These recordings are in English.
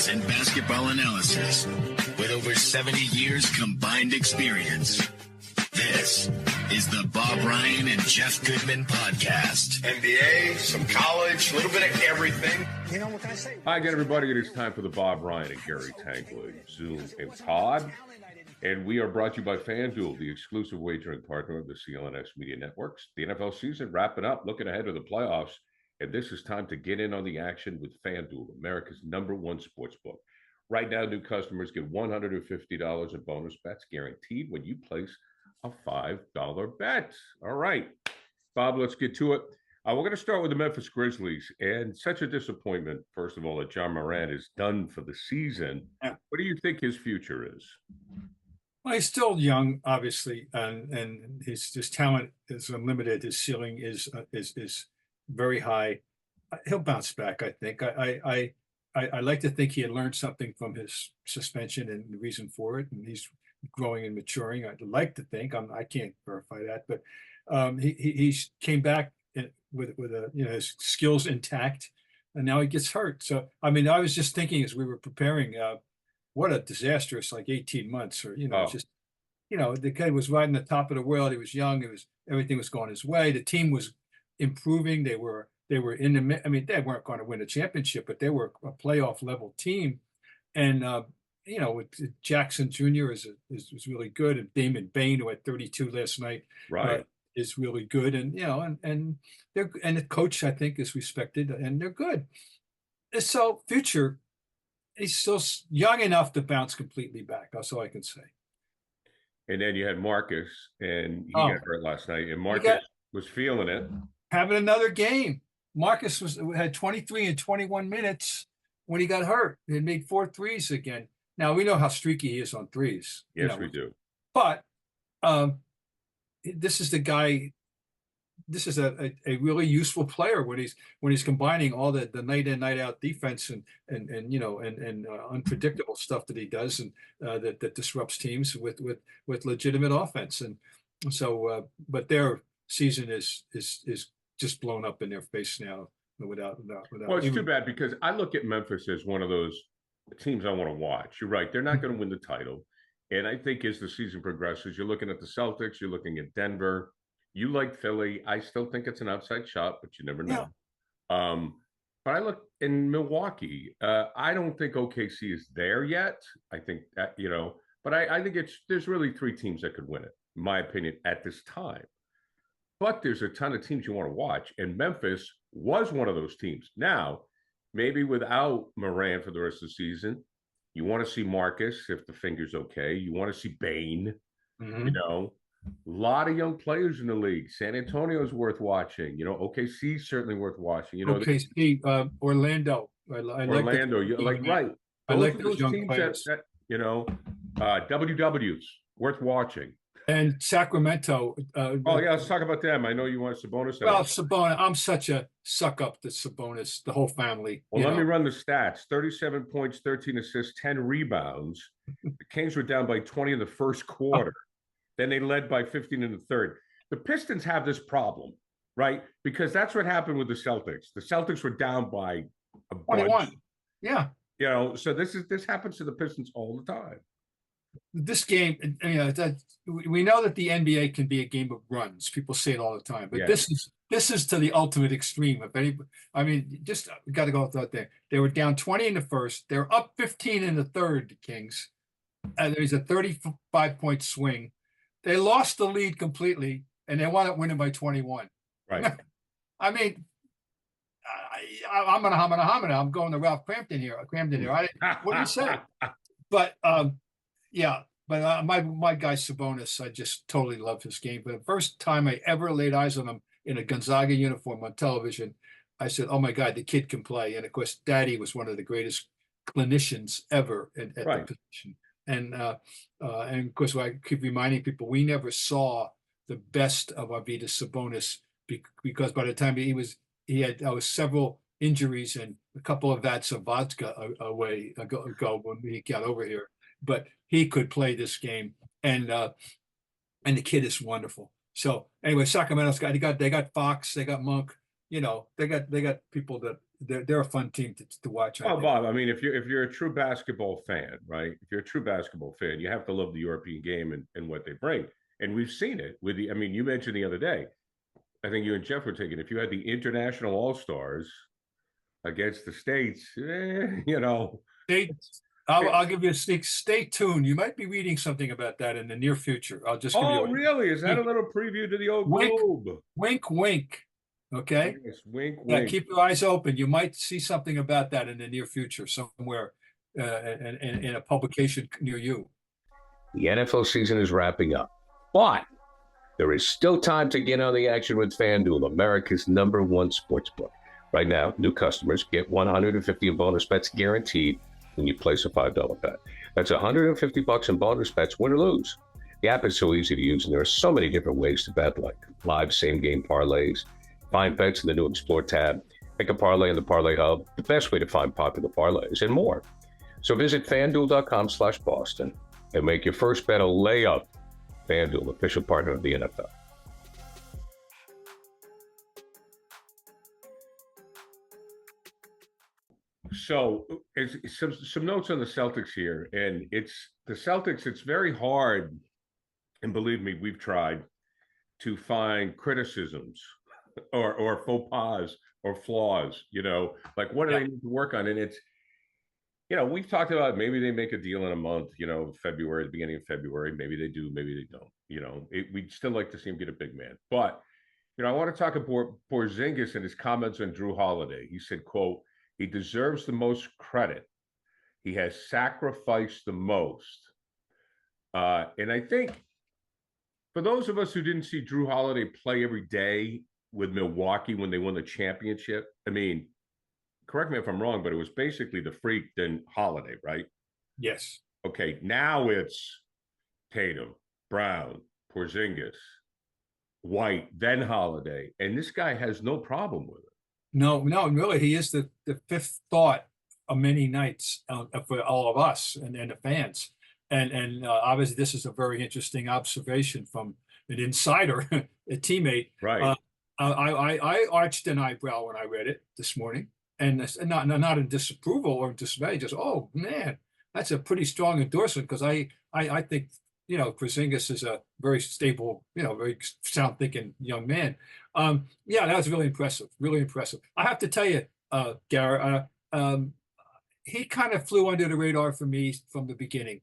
news and basketball analysis with over 70 years combined experience. This is the Bob Ryan and Jeff Goodman podcast. NBA, some college, a little bit of everything. You know, what can I say? Hi again, everybody. It is time for the Bob Ryan and Gary Tanguay Zoom and Pod. And we are brought to you by FanDuel, the exclusive wagering partner of the CLNS Media Networks. The NFL season wrapping up, looking ahead to the playoffs. And this is time to get in on the action with FanDuel, America's #1 sportsbook. Right now, new customers get $150 in bonus bets guaranteed when you place a $5 bet. All right, Bob, let's get to it. We're going to start with the Memphis Grizzlies, and such a disappointment, first of all, that Ja Morant is done for the season. Yeah. What do you think his future is? Well, he's still young, obviously, and his talent is unlimited. His ceiling is very high. He'll bounce back, I think. I like to think he had learned something from his suspension and the reason for it, and he's growing and maturing. I'd like to think. I can't verify that, but he came back with his skills intact, and now he gets hurt. So I mean, I was just thinking as we were preparing, what a disastrous 18 months, or the guy was right on the top of the world. He was young. Everything was going his way. The team was improving. They were in the. I mean, they weren't going to win a championship, but they were a playoff level team, and with Jackson Jr. is really good, and Damon Bain, who had 32 last night, right, is really good, and the coach, I think, is respected, and they're good. So future, he's still young enough to bounce completely back. That's all I can say. And then you had Marcus, and he got hurt last night, and Marcus was feeling it. Having another game. Marcus had 23 and 21 minutes when he got hurt. He had made 4 threes again. Now, we know how streaky he is on threes. Yes, we do. But this is the guy. This is a really useful player when he's combining all the night in, night out defense and unpredictable stuff that he does, and that disrupts teams with legitimate offense. And so, but their season is just blown up in their face now. Without. Well, it's too bad, because I look at Memphis as one of those teams I want to watch. You're right; they're not going to win the title, and I think as the season progresses, you're looking at the Celtics, you're looking at Denver. You like Philly. I still think it's an outside shot, but you never know. Yeah. But I look in Milwaukee. I don't think OKC is there yet. I think that, but I think there's really 3 teams that could win it, in my opinion, at this time. But there's a ton of teams you want to watch, and Memphis was one of those teams. Now, maybe without Morant for the rest of the season, you want to see Marcus if the finger's okay. You want to see Bain, A lot of young players in the league. San Antonio's worth watching. OKC's certainly worth watching. OKC, Orlando. Orlando, right. I like those young players. WW's worth watching. And Sacramento. Let's talk about them. I know you want Sabonis. Well, Sabonis, I'm such a suck up to Sabonis, the whole family. Well, let me run the stats. 37 points, 13 assists, 10 rebounds. The Kings were down by 20 in the first quarter. Then they led by 15 in the third. The Pistons have this problem, right? Because that's what happened with the Celtics. The Celtics were down by a 21. bunch. Yeah. So this happens to the Pistons all the time. This game, we know that the NBA can be a game of runs. People say it all the time, but this is to the ultimate extreme. If anybody, we got to go out there. They were down 20 in the first. They're up 15 in the third. The Kings, and there's a 35-point swing. They lost the lead completely, and they wound up winning by 21. Right. I mean, I'm I'm going to Ralph Crampton here. What do you say? But my guy Sabonis, I just totally love his game. But the first time I ever laid eyes on him in a Gonzaga uniform on television, I said, "Oh my God, the kid can play." And of course, Daddy was one of the greatest clinicians ever at the position. And of course, I keep reminding people, we never saw the best of Arvydas Sabonis because by the time he had several injuries and a couple of vats of vodka ago when he got over here. But he could play this game, and the kid is wonderful. So anyway, Sacramento's they got Fox, they got Monk. they got people that they're a fun team to watch. I Oh, think. Bob, I mean, if you're a true basketball fan, right? If you're a true basketball fan, you have to love the European game and what they bring. And we've seen it with I mean, you mentioned the other day, I think you and Jeff were taking, if you had the international all-stars against the States, I'll give you a sneak. Stay tuned. You might be reading something about that in the near future. I'll just give you. Oh, really? Is that a little preview to the old globe? Wink, wink. Okay. Yes, wink, Yeah, wink. keep your eyes open. You might see something about that in the near future somewhere, in a publication near you. The NFL season is wrapping up, but there is still time to get on the action with FanDuel, America's #1 sportsbook. Right now, new customers get $150 in bonus bets guaranteed when you place a $5 bet. That's $150 in bonus bets, win or lose. The app is so easy to use, and there are so many different ways to bet, like live same-game parlays, find bets in the new Explore tab, pick a parlay in the Parlay Hub, the best way to find popular parlays, and more. So visit FanDuel.com/Boston and make your first bet a layup. FanDuel, official partner of the NFL. So some notes on the Celtics here, and the Celtics. It's very hard, and believe me, we've tried to find criticisms or faux pas or flaws. Like what do they need to work on? And it's we've talked about maybe they make a deal in a month. February, the beginning of February. Maybe they do, maybe they don't. We'd still like to see him get a big man, but I want to talk about Porzingis and his comments on Jrue Holiday. He said, "quote." He deserves the most credit. He has sacrificed the most. And I think for those of us who didn't see Jrue Holiday play every day with Milwaukee when they won the championship, I mean, correct me if I'm wrong, but it was basically the Freak, then Holiday, right? Yes. Okay, now it's Tatum, Brown, Porzingis, White, then Holiday. And this guy has no problem with it. No, really, he is the fifth thought of many nights for all of us and the fans. And obviously, this is a very interesting observation from an insider, a teammate. Right. I arched an eyebrow when I read it this morning, and not in disapproval or dismay, just, oh man, that's a pretty strong endorsement, because I think Porzingis is a very stable, very sound thinking young man. Yeah, that was really impressive. Really impressive. I have to tell you, Garrett, he kind of flew under the radar for me from the beginning.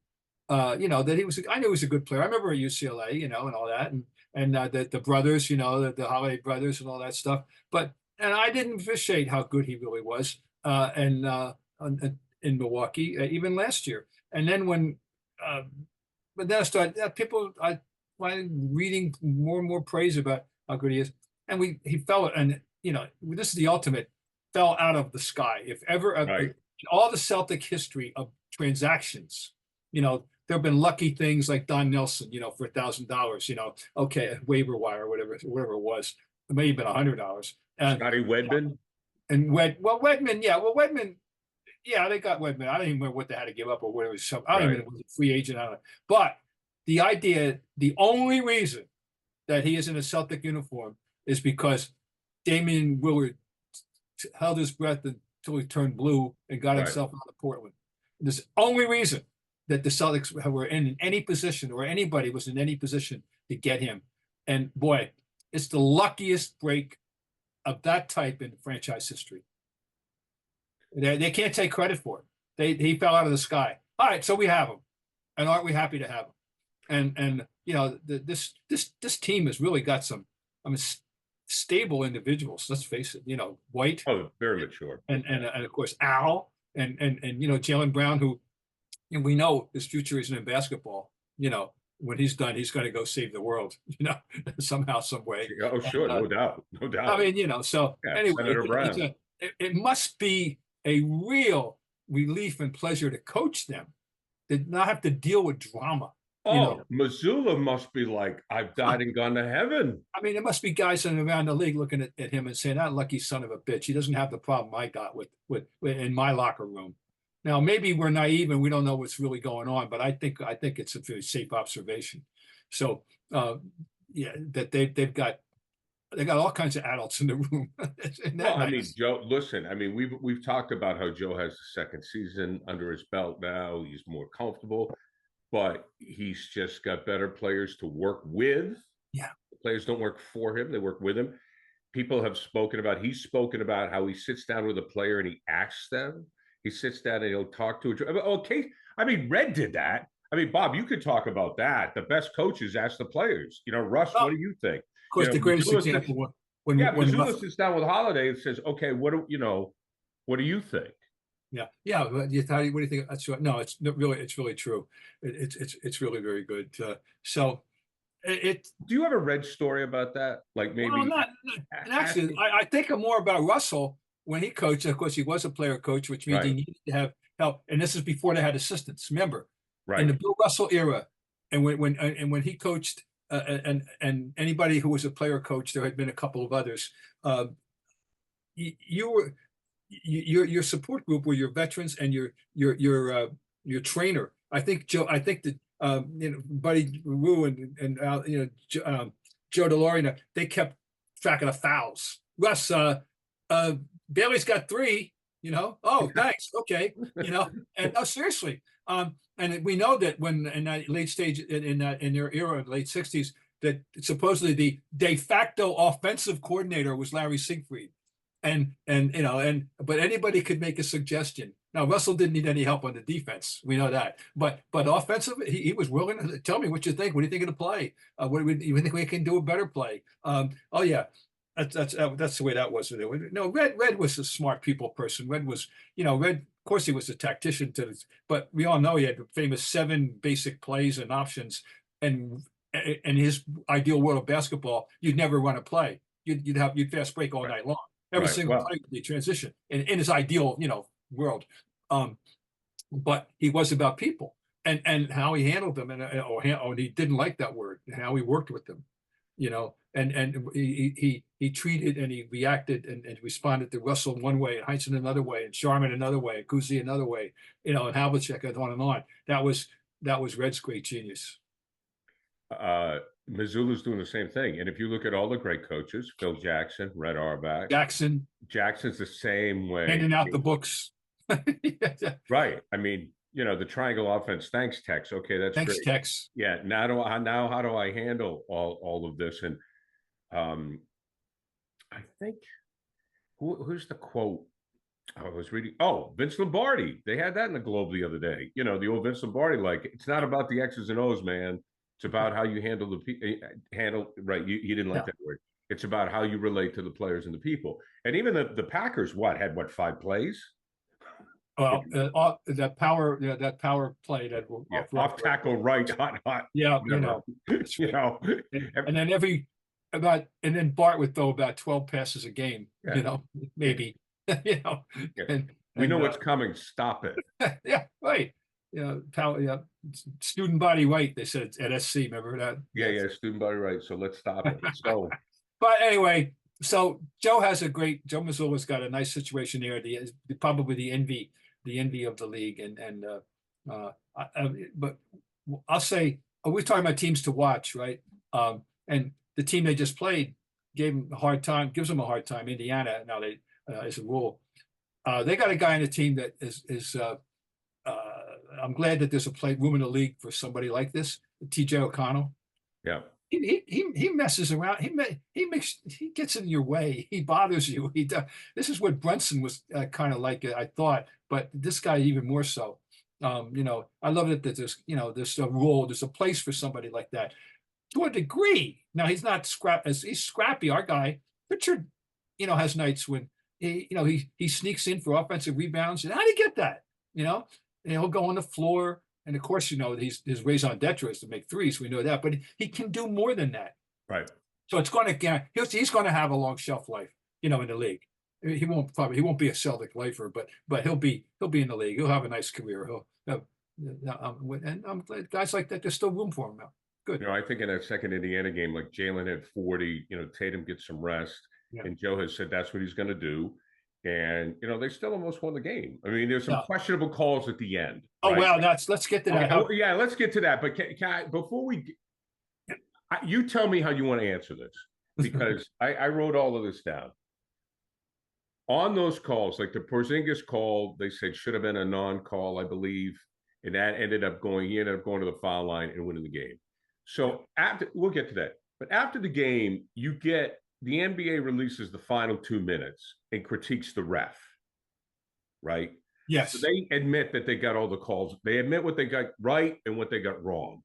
That I knew he was a good player. I remember at UCLA, and all that, and the brothers, the Holiday brothers and all that stuff. And I didn't appreciate how good he really was, in Milwaukee, even last year. And then but then I started reading more and more praise about how good he is. And he fell, and this is the ultimate, fell out of the sky. If ever, Right. in all the Celtic history of transactions, there have been lucky things like Don Nelson, for $1,000, okay, waiver wire or whatever it was. It may have been $100. Scotty Wedman. And Wedman, yeah. Well, Wedman, yeah, they got Wedman. I don't even remember what they had to give up or whatever. I don't even know if it was a free agent. I don't know. But the idea, the only reason that he is in a Celtic uniform is because Damian Lillard held his breath until he turned blue and got himself out of Portland. This is the only reason that the Celtics were in any position, or anybody was in any position to get him. And boy, it's the luckiest break of that type in franchise history. They can't take credit for it. He fell out of the sky. All right, so we have him, and aren't we happy to have him? And this team has really got some, stable individuals. Let's face it. White. Oh, very mature. And of course Al and Jaylen Brown, who we know his future isn't in basketball. When he's done, he's going to go save the world. Somehow, some way. Oh, sure, no doubt, no doubt. I mean, so Yeah, anyway, Senator Brown. it must be a real relief and pleasure to coach them, to not have to deal with drama. Oh, Missoula must be like, I've died and gone to heaven. I mean, there must be guys around the league looking at him and saying, "That lucky son of a bitch. He doesn't have the problem I got with in my locker room." Now, maybe we're naive and we don't know what's really going on, but I think it's a very safe observation. So, that they've got they got all kinds of adults in the room. Isn't that Well, I nice? mean, Joe, listen, I mean, we've talked about how Joe has the second season under his belt now. He's more comfortable, but he's just got better players to work with. Yeah. The players don't work for him, they work with him. People have spoken about, he's spoken about how he sits down with a player and he asks them. He sits down and he'll talk to a, okay. I mean, Red did that. I mean, Bob, you could talk about that. The best coaches ask the players, Russ, what do you think? Of course, the greatest example when Missoula sits down with Holiday and says, okay, what do you think? Yeah. What do you think? That's right. No, it's really true. It's really very good. So it. Do you have a Red story about that? Like maybe. Well, not actually. I think more about Russell when he coached. Of course, he was a player coach, which means he needed to have help. And this is before they had assistants. Remember, in the Bill Russell era, and when he coached, and anybody who was a player coach, there had been a couple of others. Your support group were your veterans and your trainer. I think Joe. I think that Buddy Rue and Joe DeLorean, they kept track of the fouls. Russ, Bailey's got 3. Oh, thanks. Okay. And seriously. And we know that when in that late stage in their era, late 60s, that supposedly the de facto offensive coordinator was Larry Siegfried. But anybody could make a suggestion. Now Russell didn't need any help on the defense. We know that. But offensive, he was willing to tell me what you think. What do you think of the play? What do you think we can do a better play? Oh yeah, that's the way that was. No, Red was a smart people person. Red was, Red. Of course, he was a tactician but we all know he had the famous 7 basic plays and options. And in his ideal world of basketball, you'd never run a play. You'd fast break all night long. Every single play would be transition in his ideal, world. But he was about people and how he handled them, or he didn't like that word, and how he worked with them, and he treated and he reacted and responded to Russell one way, and Heinsohn another way, and Sharman another way, and Kuzi another way, and Havlicek, and on and on. That was Red's great genius. Missoula's doing the same thing. And if you look at all the great coaches, Phil Jackson, Red Auerbach. Jackson's the same way. Handing out the books. Right. I mean, the triangle offense. Thanks, Tex. Okay, that's thanks, great. Tex. Yeah. Now how do I handle all of this? And I think who's the quote? I was reading. Oh, Vince Lombardi. They had that in the Globe the other day. The old Vince Lombardi, like, it's not about the X's and O's, man. It's about how you handle right. You didn't like that word. It's about how you relate to the players and the people. And even the Packers, had 5 plays? Well, that power play that off tackle right, hot. Yeah, and then and then Bart would throw about 12 passes a game. Maybe. And we know what's coming. Stop it. Yeah, right. Power. Student body right. They said at SC. Remember that? Yeah. Student body right. So let's stop it. So, but anyway, so Joe Mazzulla's got a nice situation there. Probably the envy of the league, but I'll say we're talking about teams to watch, right? And the team they just played gives them a hard time. Indiana now as a rule, they got a guy on the team that is. I'm glad that there's a room in the league for somebody like this, TJ O'Connell. Yeah. He messes around. He gets in your way. He bothers you. This is what Brunson was kind of like, I thought, but this guy even more so. I love it that there's a role, there's a place for somebody like that to a degree. Now he's not he's scrappy. Our guy Richard, has nights when he sneaks in for offensive rebounds. And how do you get that? He'll go on the floor. And of course, his raison d'etre is to make threes. We know that, but he can do more than that. Right. So it's going to he's going to have a long shelf life, in the league. He won't be a Celtic lifer, but he'll be in the league. He'll have a nice career. And I'm glad guys like that. There's still room for him now. Good. I think in that second Indiana game, like Jalen had 40. Tatum gets some rest, and Joe has said that's what he's going to do. And they still almost won the game. I mean, there's some questionable calls at the end. Oh, right? Well, let's get to that. Okay. Let's get to that. But can I, before you tell me how you want to answer this. because I wrote all of this down. On those calls, like the Porzingis call, they said should have been a non-call, I believe, and that he ended up going to the foul line and winning the game. So we'll get to that. But after the game, you get the NBA releases the final 2 minutes and critiques the ref, right? Yes. So they admit that they got all the calls. They admit what they got right and what they got wrong.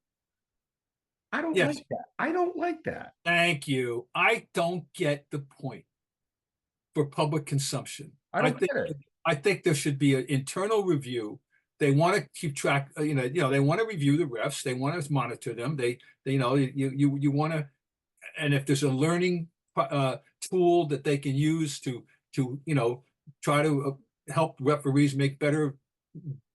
I don't like that. I don't like that. Thank you. I don't get the point for public consumption. I think get it. I think there should be an internal review. They want to keep track, they want to review the refs. They want to monitor them. You want to, and if there's a learning tool that they can use to try to help referees make better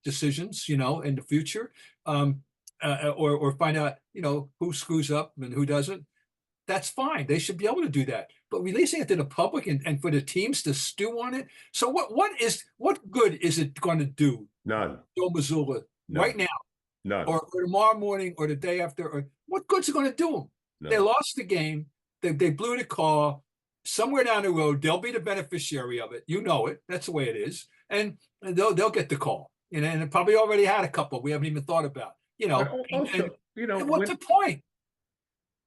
decisions, in the future, or find out, who screws up and who doesn't. That's fine. They should be able to do that. But releasing it to the public and for the teams to stew on it. So what good is it going to do? None. Joe Missoula right now, none, or tomorrow morning, or the day after. Or what good's it going to do them? No. They lost the game. They blew the call. Somewhere down the road, they'll be the beneficiary of it. You know it. That's the way it is, and they'll get the call. And it probably already had a couple we haven't even thought about. What's the point?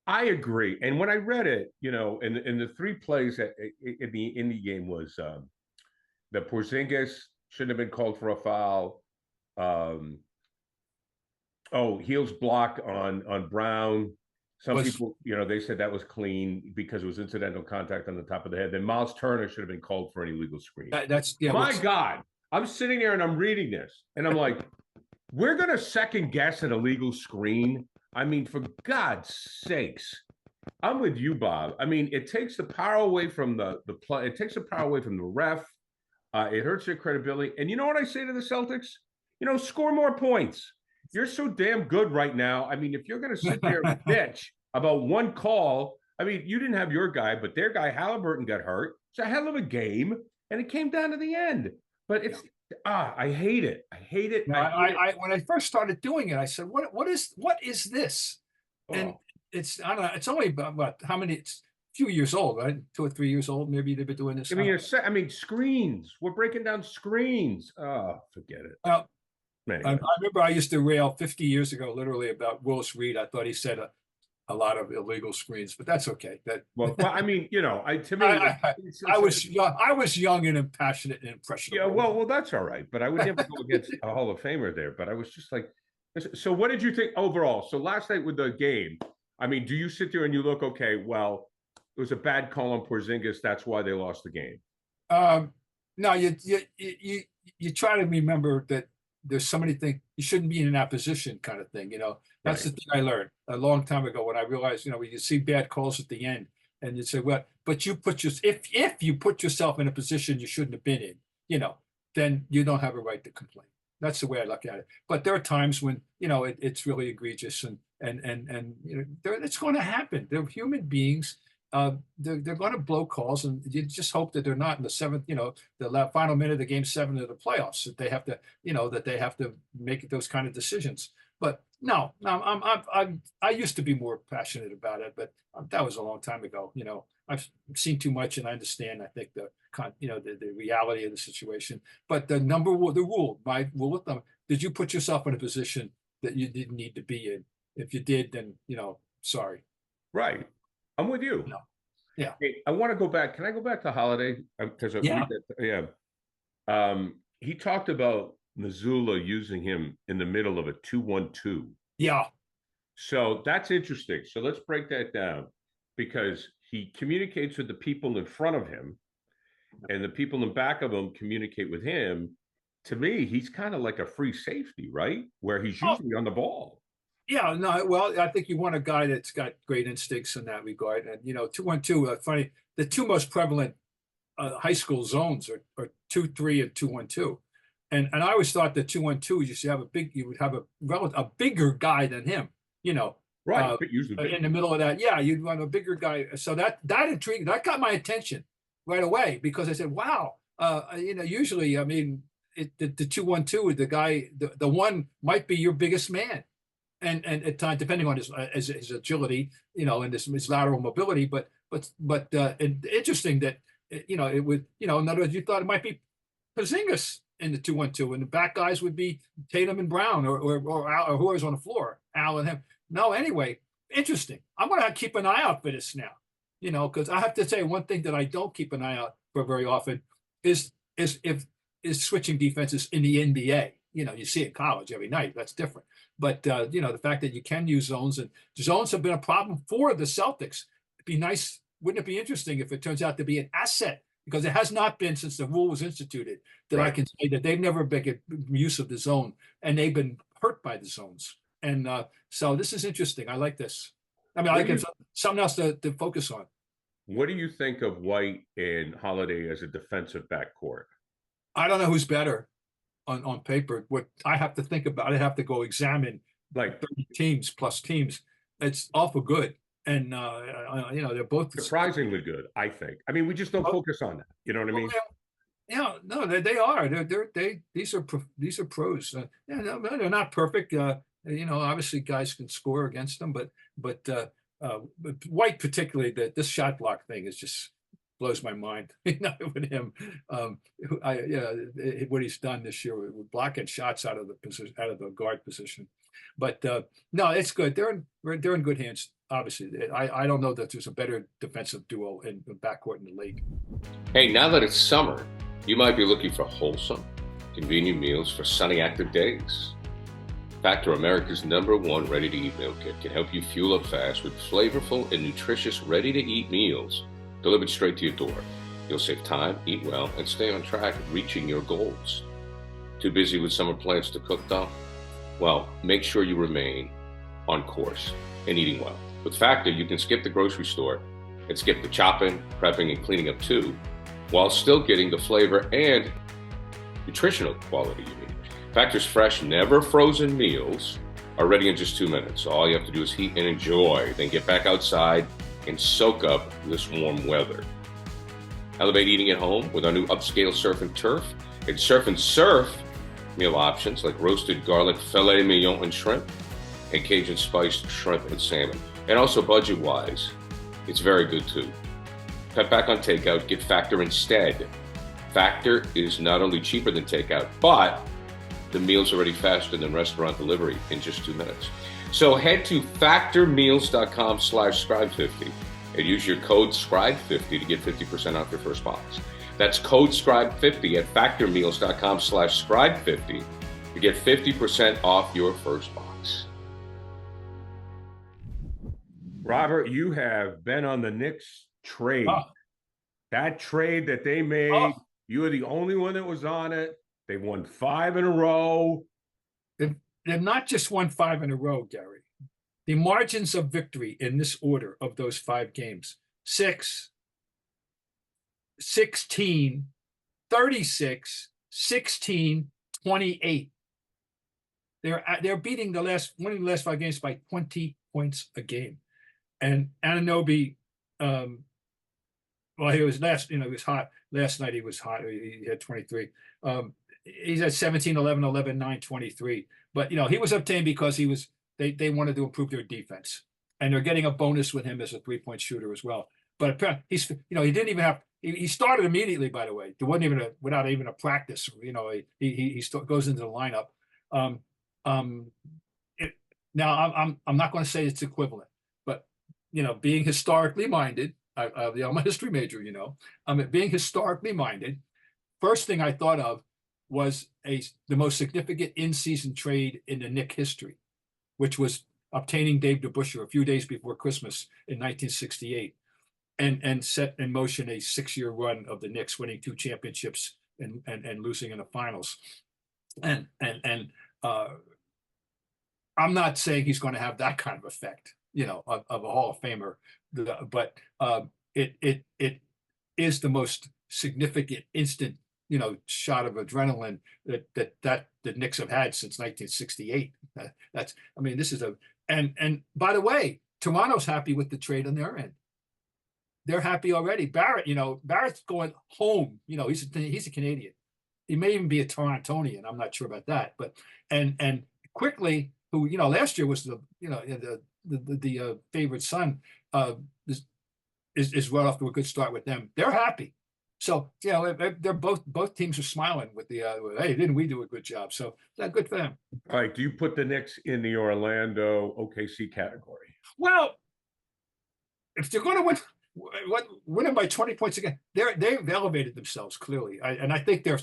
I agree. And when I read it, in the 3 plays in the Indy game was the Porzingis shouldn't have been called for a foul. Heels block on Brown. Some people, they said that was clean because it was incidental contact on the top of the head. Then Miles Turner should have been called for an illegal screen. My God, I'm sitting there and I'm reading this and I'm like, we're going to second guess an illegal screen. I mean, for God's sakes, I'm with you, Bob. I mean, it takes the power away from the play. It takes the power away from the ref. It hurts their credibility. And you know what I say to the Celtics? Score more points. You're so damn good right now. I mean, if you're going to sit there and bitch about one call, I mean, you didn't have your guy, but their guy, Halliburton, got hurt. It's a hell of a game, and it came down to the end. But it's I hate it. I hate it. When I first started doing it, I said, "What is this?" And it's I don't know. It's only about how many? It's a few years old, right? 2 or 3 years old. Maybe they've been doing this. I mean, screens. We're breaking down screens. Oh, forget it. Well, I remember I used to rail 50 years ago, literally, about Willis Reed. I thought he said a lot of illegal screens, but that's okay. I mean, I was young and passionate and impressionable. Yeah, well, that's all right. But I would never go against a Hall of Famer there. But I was just like, so what did you think overall? So last night with the game, I mean, do you sit there and you look, okay, well, it was a bad call on Porzingis. That's why they lost the game. No, you try to remember that there's so many things you shouldn't be in that position, kind of thing. That's the thing I learned a long time ago when I realized, when you see bad calls at the end and you say, well, but if you put yourself in a position you shouldn't have been in, then you don't have a right to complain. That's the way I look at it. But there are times when, it's really egregious and it's going to happen. They're human beings. They're going to blow calls, and you just hope that they're not in the seventh, the final minute of Game 7 of the playoffs. That they have to make those kind of decisions. But no, I used to be more passionate about it, but that was a long time ago. I've seen too much, and I understand. I think the reality of the situation. But my rule of thumb: did you put yourself in a position that you didn't need to be in? If you did, then sorry. Right. I'm with you. No. Yeah. Hey, I want to go back. Can I go back to Holiday? Because he talked about Missoula using him in the middle of a 2-1-2. Yeah. So that's interesting. So let's break that down, because he communicates with the people in front of him, and the people in back of him communicate with him. To me, he's kind of like a free safety, right? Where he's usually on the ball. Yeah, no, well, I think you want a guy that's got great instincts in that regard. And, 2-1-2, funny, the two most prevalent high school zones are 2-3 and 2-1-2. And I always thought that 2-1-2, you would have a bigger guy than him, Right, in the middle of that. Yeah, you'd want a bigger guy. So that intrigued, that got my attention right away, because I said, wow, usually, I mean, the 2-1-2, the guy, the one might be your biggest man. And at times, depending on his agility, and his lateral mobility, but Interesting that it would, in other words, you thought it might be Porzingis in the 2-1-2, and the back guys would be Tatum and Brown or Al, or whoever's on the floor, Al and him. No, anyway, interesting. I'm going to keep an eye out for this now, because I have to say one thing that I don't keep an eye out for very often is switching defenses in the NBA. You see it in college every night. That's different. But the fact that you can use zones, and zones have been a problem for the Celtics. It'd be nice. Wouldn't it be interesting if it turns out to be an asset? Because it has not been since the rule was instituted that I can say that they've never been use of the zone, and they've been hurt by the zones. And so this is interesting. I like this. I mean, I like something else to focus on. What do you think of White and Holiday as a defensive backcourt? I don't know who's better on paper. What I have to think about, I have to go examine like 30 teams plus teams. It's awful good. And they're both surprisingly good, I think. I mean, we just don't focus on that. You know what I mean? Yeah, no, they are. These are pros. They're not perfect. Obviously guys can score against them, but White particularly, this shot block thing is just blows my mind. With him, what he's done this year with blocking shots out of the guard position. But no, it's good. They're in good hands. Obviously, I don't know that there's a better defensive duo in the backcourt in the league. Hey, now that it's summer, you might be looking for wholesome, convenient meals for sunny, active days. Factor, America's #1 ready-to-eat meal kit, can help you fuel up fast with flavorful and nutritious ready-to-eat meals delivered straight to your door. You'll save time, eat well, and stay on track reaching your goals. Too busy with summer plans to cook though? Well, make sure you remain on course and eating well. With Factor, you can skip the grocery store and skip the chopping, prepping, and cleaning up too, while still getting the flavor and nutritional quality you need. Factor's fresh, never frozen meals are ready in just 2 minutes. All you have to do is heat and enjoy, then get back outside and soak up this warm weather. Elevate eating at home with our new upscale surf and turf and surf meal options like roasted garlic filet mignon and shrimp and Cajun spiced shrimp and salmon. And also budget-wise, it's very good too. Cut back on takeout, get Factor instead. Factor is not only cheaper than takeout, but the meals are ready faster than restaurant delivery in just 2 minutes. So head to factormeals.com/scribe50 and use your code SCRIBE50 to get 50% off your first box. That's code SCRIBE50 at factormeals.com/scribe50 to get 50% off your first box. Robert, you have been on the Knicks trade. That trade that they made, you were the only one that was on it. They won 5 in a row. They've not just won 5 in a row, Gary. The margins of victory in this order of those 5 games: 6, 16, 36, 16, 28. They're beating winning the last 5 games by 20 points a game. And Anunoby, he was he was hot. Last night he was hot. He had 23. He's at 17, 11, 11, 9, 23. But, he was obtained because they wanted to improve their defense. And they're getting a bonus with him as a 3-point shooter as well. But apparently he didn't even have, he started immediately, by the way. There wasn't even without even a practice. He goes into the lineup. Now I'm not going to say it's equivalent, but, being historically minded, I'm a history major, being historically minded, first thing I thought of was the most significant in-season trade in the Knicks history, which was obtaining Dave DeBusschere a few days before Christmas in 1968, and set in motion a 6-year run of the Knicks, winning 2 championships and losing in the finals. And I'm not saying he's going to have that kind of effect, of a Hall of Famer, but it is the most significant instant, shot of adrenaline that the Knicks have had since 1968. This is and by the way, Toronto's happy with the trade on their end. They're happy already. Barrett's going home. He's a Canadian. He may even be a Torontonian. I'm not sure about that. But and quickly, who last year was the favorite son. is right off to a good start with them. They're happy. So, you know, they're both teams are smiling with the, hey, didn't we do a good job? So that's good for them. All right. Do you put the Knicks in the Orlando OKC category? Well, if they're going to win them by 20 points again, they've elevated themselves clearly. And I think their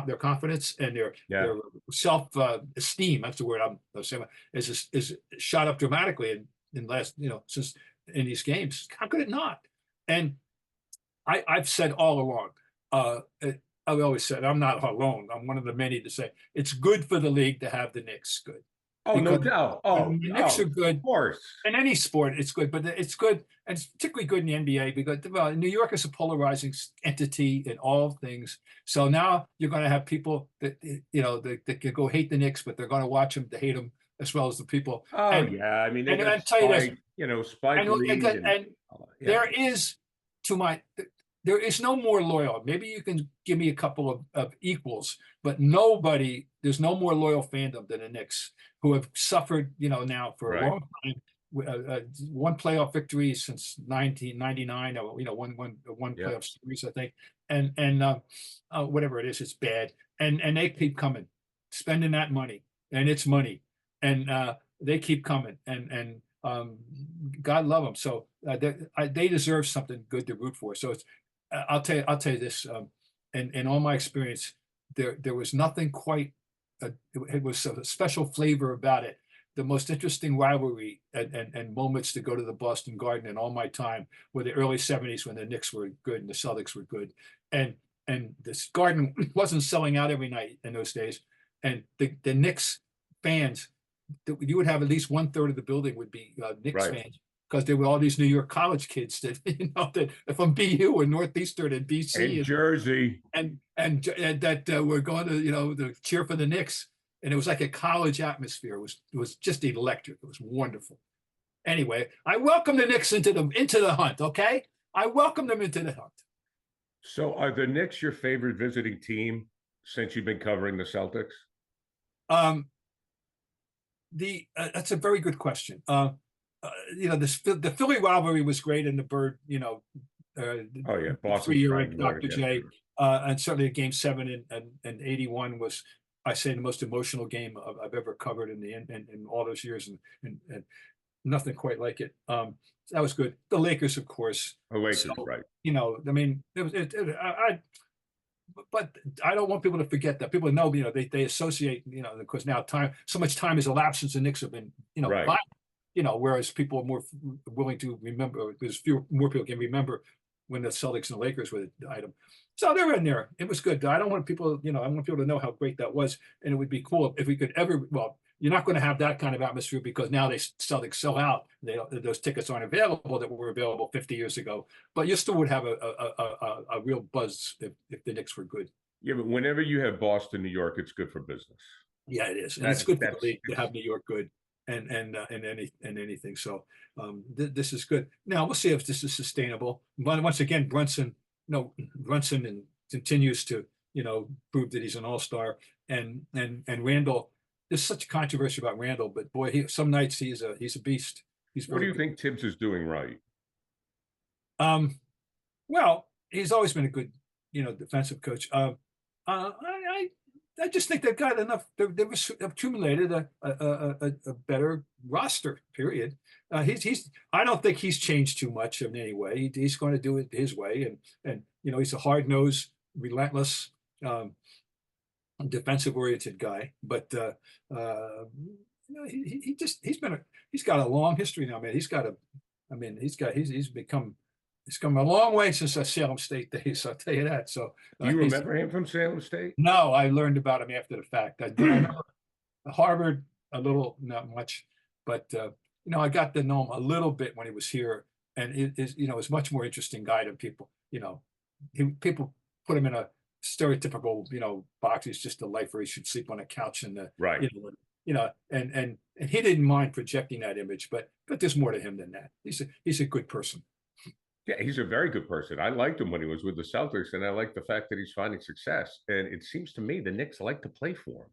their confidence and their self esteem, that's the word I'm saying, is shot up dramatically in last, you know, since in these games. How could it not? And I've said all along, I've always said, I'm not alone. I'm one of the many to say it's good for the league to have the Knicks good. Oh, no doubt. Oh, the Knicks are good. Of course. In any sport, it's good, but it's good, and it's particularly good in the NBA because, well, New York is a polarizing entity in all things. So now you're going to have people that, you know, that can go hate the Knicks, but they're going to watch them to hate them as well as the people. Oh, yeah. I mean, they got Spike, you know, Spike Lee. And there is, there is no more loyal. Maybe you can give me a couple of equals, but there's no more loyal fandom than the Knicks, who have suffered, you know, now for a long time. One playoff victory since 1999, or, you know, one playoff series, I think, and whatever it is, it's bad, and they keep coming, spending that money, and it's money, and they keep coming, and God love them. So they deserve something good to root for. So it's, I'll tell you this, in all my experience, there was nothing quite. It was a special flavor about it. The most interesting rivalry and moments to go to the Boston Garden in all my time were the early 70s when the Knicks were good and the Celtics were good. And this Garden wasn't selling out every night in those days. And the Knicks fans, you would have at least 1/3 of the building would be Knicks fans, because there were all these New York college kids that, you know, that from BU and Northeastern and BC and Jersey and that were going to, you know, to cheer for the Knicks. And it was like a college atmosphere. It was just electric. It was wonderful. Anyway, I welcome the Knicks into the hunt. Okay, I welcome them into the hunt. So, are the Knicks your favorite visiting team since you've been covering the Celtics? That's a very good question. You know, the Philly rivalry was great, and the Bird, you know, Boston 3-year Dr. J, and certainly Game 7 and 81 was, I say, the most emotional game I've ever covered in all those years, and nothing quite like it. That was good. The Lakers, of course. The Lakers, right? You know, I mean, but I don't want people to forget that. People know, you know, they associate, you know, because now so much time has elapsed since the Knicks have been, you know, violent, you know, whereas people are more willing to remember, because more people can remember when the Celtics and the Lakers were the item. So they're in there. It was good. I don't want people, you know, I want people to know how great that was. And it would be cool if we could ever, well, you're not going to have that kind of atmosphere because now Celtics sell out. Those tickets aren't available that were available 50 years ago. But you still would have a real buzz if the Knicks were good. Yeah, but whenever you have Boston, New York, it's good for business. Yeah, it is. And it's good for the league to have New York good and anything. So this is good. Now we'll see if this is sustainable. But once again, Brunson continues to, you know, prove that he's an all-star, and Randall. There's such controversy about Randall, but boy, some nights he's a beast. What do you think Tibbs is doing right? Well, he's always been a good, you know, defensive coach. I just think they've got enough. They've accumulated a better roster. Period. I don't think he's changed too much in any way. He's going to do it his way, and you know, he's a hard-nosed, relentless, defensive-oriented guy. But you know, he's got a long history now, man. He's come a long way since the Salem State days. I'll tell you that. So do you remember him from Salem State? No, I learned about him after the fact. I did remember Harvard a little, not much, but you know, I got to know him a little bit when he was here, and it is, you know, it's much more interesting guy than people. You know, people put him in a stereotypical, you know, box. He's just a lifer. He should sleep on a couch and you know, and he didn't mind projecting that image, but there's more to him than that. He's a good person. Yeah, he's a very good person. I liked him when he was with the Celtics, and I like the fact that he's finding success. And it seems to me the Knicks like to play for him.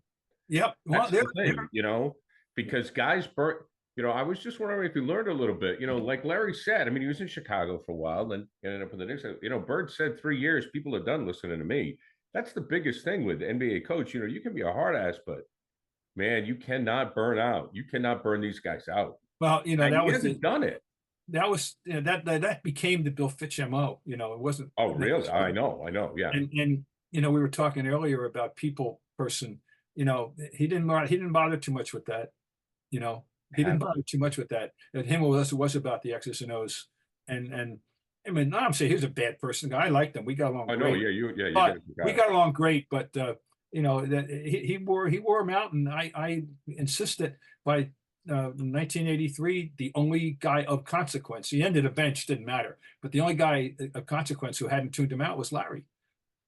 Yep. Well, that's the thing, you know, because guys I was just wondering if you learned a little bit. Like Larry said, I mean, he was in Chicago for a while, then ended up in the Knicks. Bird said 3 years. People are done listening to me. That's the biggest thing with the NBA coach. You can be a hard ass, but man, you cannot burn out. You cannot burn these guys out. Well, And he hasn't done it. That was that became the Bill Fitch MO. It wasn't. Oh, really? I know. Yeah. And we were talking earlier about people person. He didn't bother too much with that. He didn't bother too much with that. And him was about the X's and O's. And I mean, I'm saying he was a bad person. I liked him. We got along. I know. Great. Yeah. We got along great, but that he wore him out, and I insist that by 1983, the only guy of consequence, the end of the bench didn't matter, but the only guy of consequence who hadn't tuned him out was Larry.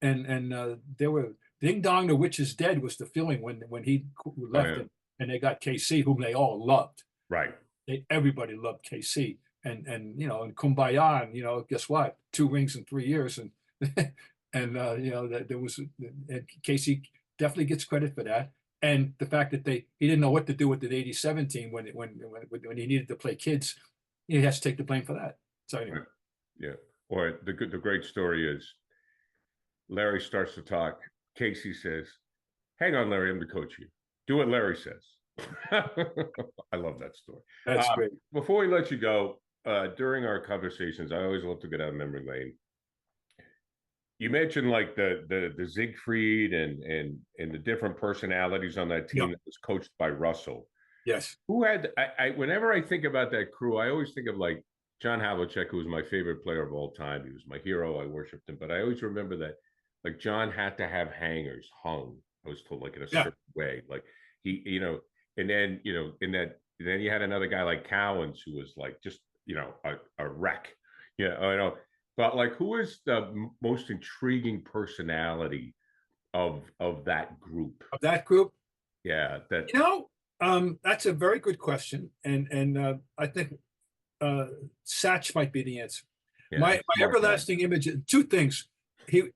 And there were ding dong, the witch is dead was the feeling when he left him, and they got KC, whom they all loved. Right. Everybody loved KC, and and Kumbaya, and guess what? 2 rings in 3 years, and and that there was KC definitely gets credit for that. And the fact that he didn't know what to do with the '87 team when he needed to play kids, he has to take the blame for that. So anyway. Right. Yeah. Or the great story is Larry starts to talk. Casey says, "Hang on, Larry, I'm the coach here. Do what Larry says." I love that story. That's great. Before we let you go, during our conversations, I always love to get out of memory lane. You mentioned like the Siegfried and the different personalities on that team that was coached by Russell. Yes. Who had whenever I think about that crew, I always think of like John Havlicek, who was my favorite player of all time. He was my hero. I worshipped him. But I always remember that like John had to have hangers hung. I was told like in a certain way. Like he, and then then you had another guy like Cowens who was like just a wreck. Yeah, I know. But like, who is the most intriguing personality of that group? Of that group? Yeah, that's a very good question, and I think Satch might be the answer. Yeah, my everlasting image. 2 things. He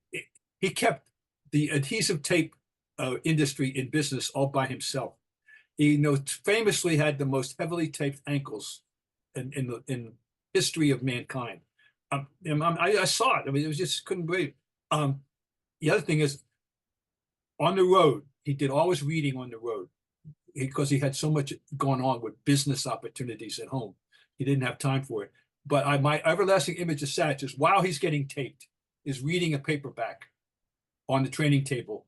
kept the adhesive tape industry in business all by himself. He famously had the most heavily taped ankles in history of mankind. I saw it. I mean, it was just couldn't believe it. The other thing is, on the road, he did all his reading on the road because he had so much going on with business opportunities at home. He didn't have time for it. But my everlasting image of Satch is while he's getting taped, is reading a paperback on the training table,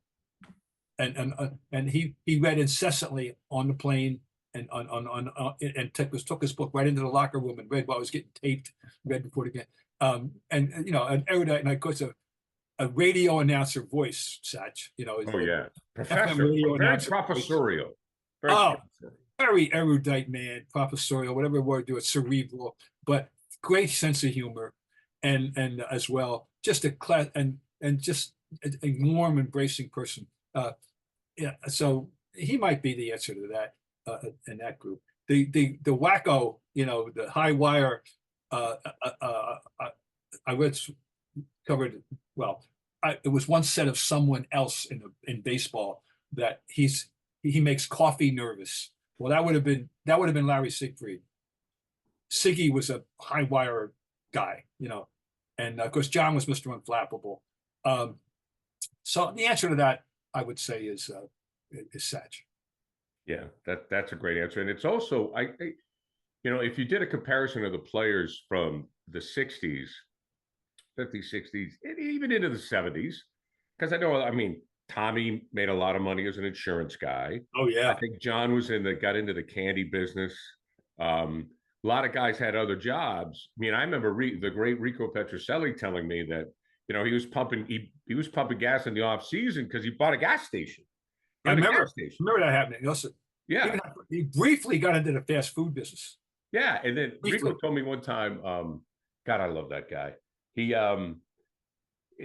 and he read incessantly on the plane. And took his book right into the locker room and read while it was getting taped, read before the game. An erudite, and of course a radio announcer voice, Satch. Professor, very professorial. Very erudite man, professorial, whatever word do it, cerebral, but great sense of humor, and as well, just a class and just a warm, embracing person. So he might be the answer to that. In that group, the wacko, the high wire. I read covered. Well, it was one said of someone else in baseball that he makes coffee nervous. Well, that would have been Larry Siegfried. Siggy was a high wire guy, and of course John was Mr. Unflappable. So the answer to that, I would say, is Satch. Yeah, that's a great answer. And it's also, if you did a comparison of the players from the 60s, 50s, 60s, and even into the 70s, because I mean, Tommy made a lot of money as an insurance guy. Oh, yeah. I think John got into the candy business. A lot of guys had other jobs. I mean, I remember the great Rico Petrocelli telling me that, he was pumping gas in the off season because he bought a gas station. I remember that happening. Also, yeah, he briefly got into the fast food business. Yeah, and then Rico told me one time, God, I love that guy. He,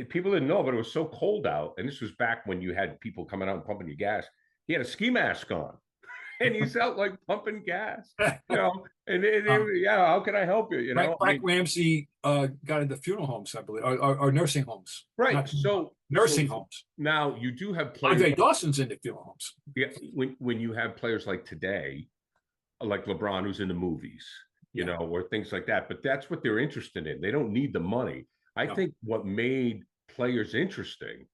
people didn't know, but it was so cold out, and this was back when you had people coming out and pumping your gas. He had a ski mask on, and he's out like pumping gas, And how can I help you? Mike Ramsey got into funeral homes, I believe, or nursing homes. Right. Nursing homes. Now you do have players. Andre Dawson's into funeral homes. Yeah. When you have players like today, like LeBron who's in the movies, you know, or things like that. But that's what they're interested in. They don't need the money. I think what made players interesting,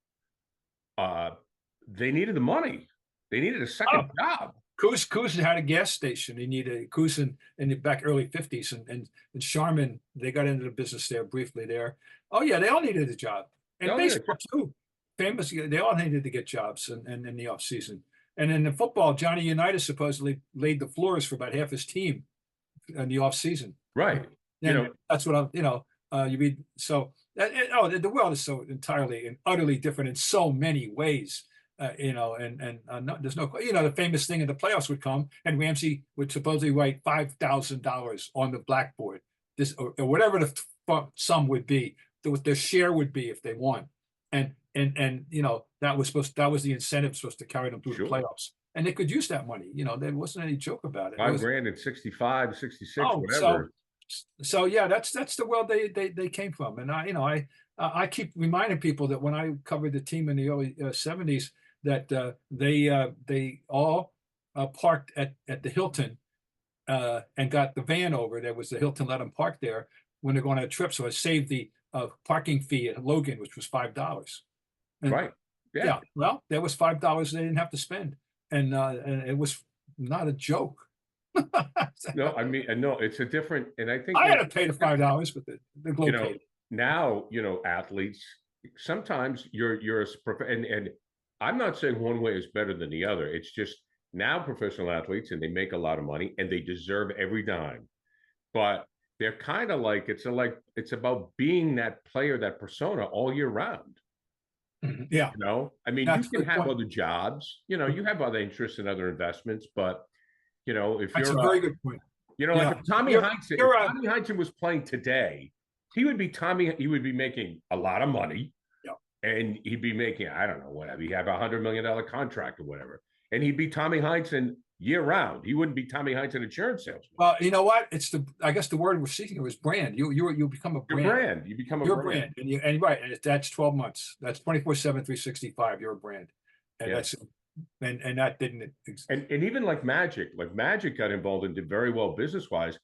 they needed the money. They needed a second job. Kuz had a gas station. He needed Kuz in the back early 50s, and Sharman, they got into the business there briefly there. Oh yeah, they all needed a job. And baseball too. Famous, they all needed to get jobs in the off season. And in the football, Johnny Unitas supposedly laid the floors for about half his team in the off season. Right. And you know, that's what I'm, you read. So the world is so entirely and utterly different in so many ways. No, there's no, the famous thing in the playoffs would come, and Ramsey would supposedly write $5,000 on the blackboard, this or whatever the sum would be, what their share would be if they won, and that was the incentive supposed to carry them through the playoffs, and they could use that money. There wasn't any joke about it. $5,000 at 65, 66, whatever. So yeah, that's the world they came from, and I keep reminding people that when I covered the team in the early 70s. That they all parked at the Hilton and got the van over. There was the Hilton let them park there when they're going on a trip. So I saved the parking fee at Logan, which was $5. Right. Yeah. Well, there was $5 they didn't have to spend, and it was not a joke. No, I mean, no, it's a different, and I think I had to pay the $5 with the Globe paid. Now, athletes, sometimes you're and I'm not saying one way is better than the other. It's just now professional athletes, and they make a lot of money, and they deserve every dime. But they're kind of like, it's about being that player, that persona all year round. Yeah. I mean, you can have other jobs, you have other interests and other investments, but if that's you're a very good point. Like if Tommy Heinsohn was playing today, he would be making a lot of money. And he'd be making, I don't know, whatever. He'd have $100 million contract or whatever. And he'd be Tommy Heinsohn year round. He wouldn't be Tommy Heinsohn insurance salesman. Well, you know what? I guess the word we're seeking is brand. You become a brand. Your brand. You become a brand. And right. And that's 12 months. That's 24/7, 365. You're a brand. And that's, and that didn't. And even like Magic got involved and did very well business-wise.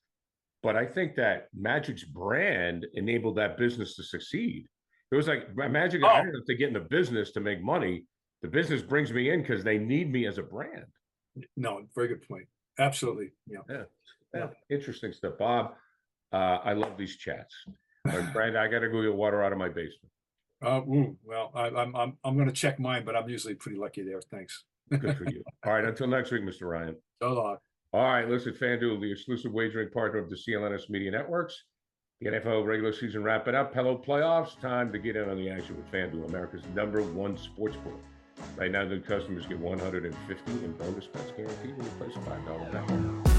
But I think that Magic's brand enabled that business to succeed. It was like Magic. I don't have to get in the business to make money. The business brings me in because they need me as a brand. No, very good point. Absolutely. Yeah. Interesting stuff, Bob. I love these chats. Brand, I got to go get water out of my basement. Well, I'm going to check mine, but I'm usually pretty lucky there. Thanks. Good for you. All right. Until next week, Mr. Ryan. So long. All right. Listen, FanDuel, the exclusive wagering partner of the CLNS Media Networks. The NFL regular season wrapping up. Hello, playoffs. Time to get in on the action with FanDuel, America's #1 sportsbook. Right now, new customers get $150 in bonus bets guaranteed when you place a $5 bet.